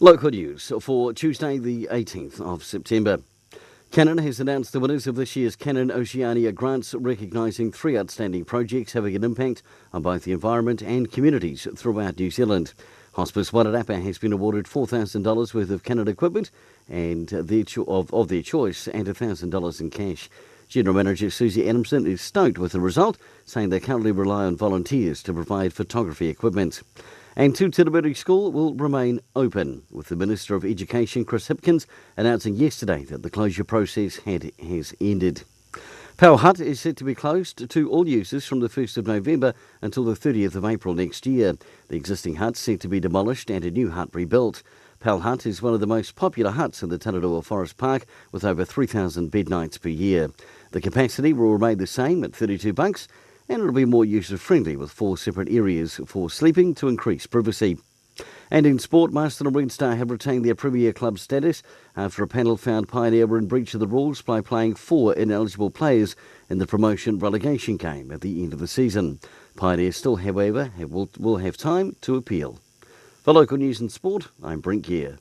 Local news for Tuesday the 18th of September. Canon has announced the winners of this year's Canon Oceania grants, recognising 3 outstanding projects having an impact on both the environment and communities throughout New Zealand. Hospice Wairarapa has been awarded $4,000 worth of Canon equipment and of their choice and $1,000 in cash. General Manager Susie Adamson is stoked with the result, saying they currently rely on volunteers to provide photography equipment. And Tutirubury School will remain open, with the Minister of Education, Chris Hipkins, announcing yesterday that the closure process has ended. Pal Hut is set to be closed to all users from the 1st of November until the 30th of April next year. The existing hut's set to be demolished and a new hut rebuilt. Pal Hut is one of the most popular huts in the Tararua Forest Park, with over 3,000 bed nights per year. The capacity will remain the same at 32 bunks, and it'll be more user-friendly with 4 separate areas for sleeping to increase privacy. And in sport, Marston and Red Star have retained their Premier Club status after a panel found Pioneer were in breach of the rules by playing 4 ineligible players in the promotion-relegation game at the end of the season. Pioneer still, however, will have time to appeal. For local news and sport, I'm Brent Gare.